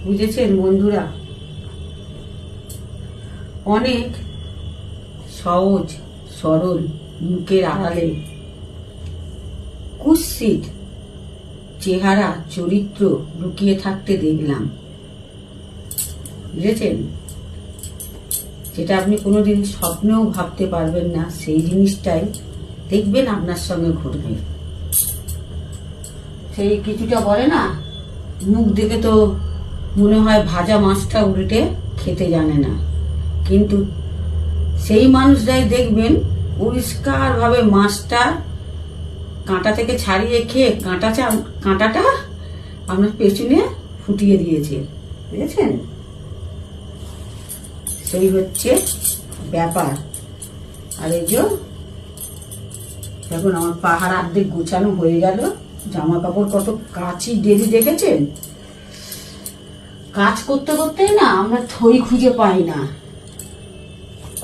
বুঝেছেন বন্ধুরা? অনেক সহজ সরল মুখের আড়ালে কুৎসিত চেহারা চরিত্র লুকিয়ে থাকতে দেখলাম। বুঝেছেন? যেটা আপনি কোনোদিন স্বপ্নেও ভাবতে পারবেন না, সেই জিনিসটাই দেখবেন আপনার সঙ্গে ঘটবে। সেই কিছুটা বলে না, মুখ দেখে তো মনে হয় ভাজা মাছটা উল্টে খেতে জানে না, কিন্তু সেই মানুষরাই দেখবেন পরিষ্কারভাবে মাছটা কাঁটা থেকে ছাড়িয়ে খেয়ে কাঁটাটা আপনার পেছনে ফুটিয়ে দিয়েছে। বুঝেছেন? সেই হচ্ছে ব্যাপার। আর এই যে দেখুন আমার পাহাড় অর্ধেক গোছানো হয়ে গেল, জামা কাপড় কত কাচি ডেলি, দেখেছেন? কাজ করতে করতেই না আমরা থই খুঁজে পাই না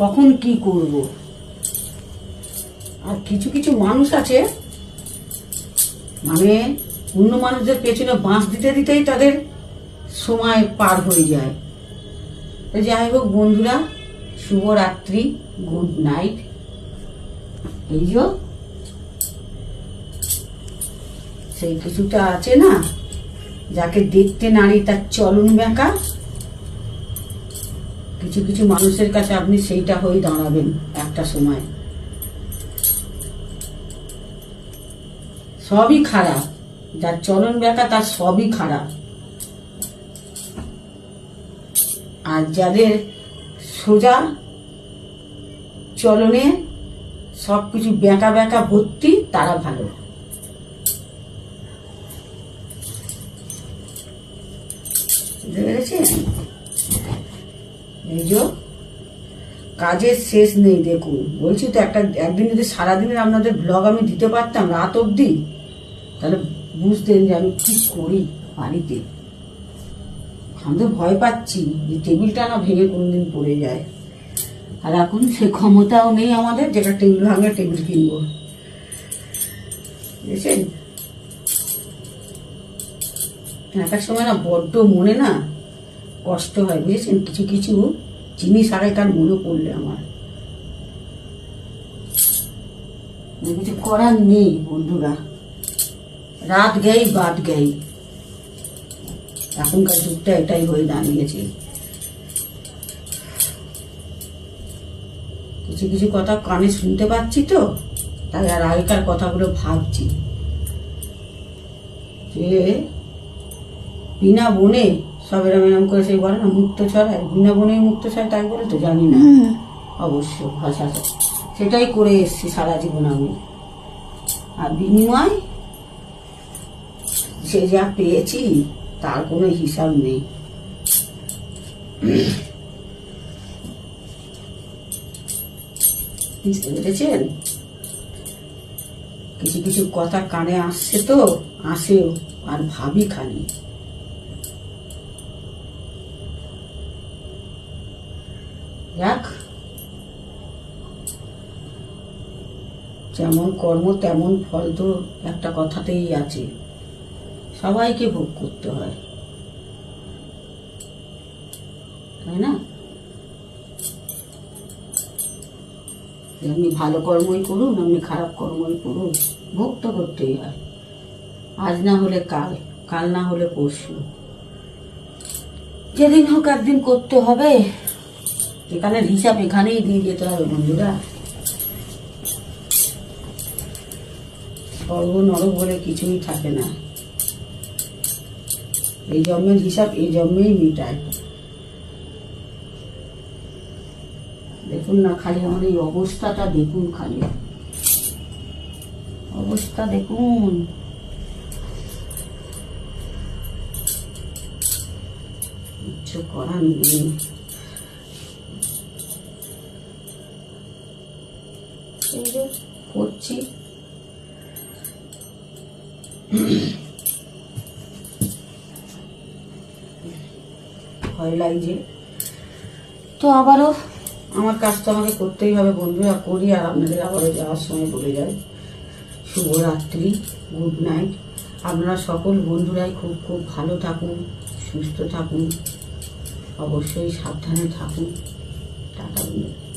কখন কি করব। আর কিছু কিছু মানুষ আছে, মানে অন্য মানুষদের পেছনে বাঁশ দিতে দিতেই তাদের সময় পার হয়ে যায়। তো যাই হোক বন্ধুরা, শুভরাত্রি, গুড নাইট। এই যে সেই কিছুটা আছে না, যাকে দেখতে নারী তার চলন বেঁকা, কিছু কিছু মানুষের কাছে আপনি সেইটা হয়ে দাঁড়াবেন একটা সময়। সবই খারাপ, যার চলন বেঁকা তার সবই খারাপ। আর যাদের সোজা চলনে সবকিছু বেঁকা বেঁকা ভর্তি, তারা ভালো। বুঝতে পেরেছেন? এই যে কাজের শেষ নেই। দেখুন বলছি তো, একদিন যদি সারাদিনের আপনাদের ব্লগ আমি দিতে পারতাম রাত অবধি, তাহলে বুঝতেন যে আমি কি করি বাড়িতে। আমি তো ভয় পাচ্ছি যে টেবিলটা না ভেঙে কোনদিন পড়ে যায়, আর এখন সে ক্ষমতাও নেই আমাদের যেটা টেবিল ভাঙে টেবিল কিনবো। বুঝেছেন? একার সময় না বড্ড মনে না কষ্ট হয়। বুঝেছেন? কিছু কিছু জিনিস আগেকার মনে পড়লে আমার কিছু করার নেই বন্ধুরা। রাত গেই বাদ গেই, এখনকার যুগটা এটাই হয়ে দাঁড়িয়েছে। কিছু কিছু কথা কানে শুনতে পাচ্ছি তো, তাই আর আগেকার কথাগুলো ভাবছি যে বিনা বনে সব এরম এরম করে সেই বলে না মুক্ত ছড়ায়, বিনা বনে মুক্ত ছড়ায়, তাই বলে তো জানি না অবশ্য ভাষাটা, সেটাই করে এসছি সারা জীবন আমি। আর বিনিময় সে যা পেয়েছি তার কোনো হিসাব নেই। বুঝতে পেরেছেন? কিছু কিছু কথা কানে আসছে তো, আসেও, আর ভাবি খালি। যাক, যেমন কর্ম তেমন ফল তো একটা কথাতেই আছে, সবাইকে ভোগ করতে হয়, তাই না? আপনি ভালো কর্মই করুন, আপনি খারাপ কর্মই করুন, ভোগ তো করতেই হয়। আজ না হলে কাল, কাল না হলে পরশু, যেদিন হোক একদিন করতে হবে। এখানে হিসাব এখানেই দিয়ে যেতে হবে বন্ধুরা। স্বর্গ নরক বলে কিছুই থাকে না, এই জন্মের হিসাব এই জন্মেই মিটায়। দেখুন না খালি আমার এই অবস্থাটা, দেখুন খালি অবস্থা দেখুন। কিছু করার নেই। এই যে করছি, ভয় লাগছে তো, আবারও আমার কাজ তো আমাকে করতেই হবে বন্ধুরা, করি। আর আপনাদের আবারও যাওয়ার সময় বলে যায় শুভরাত্রি, গুড নাইট। আপনারা সকল বন্ধুরাই খুব খুব ভালো থাকুন, সুস্থ থাকুন, অবশ্যই সাবধানে থাকুন। টাটা বন্ধুরা।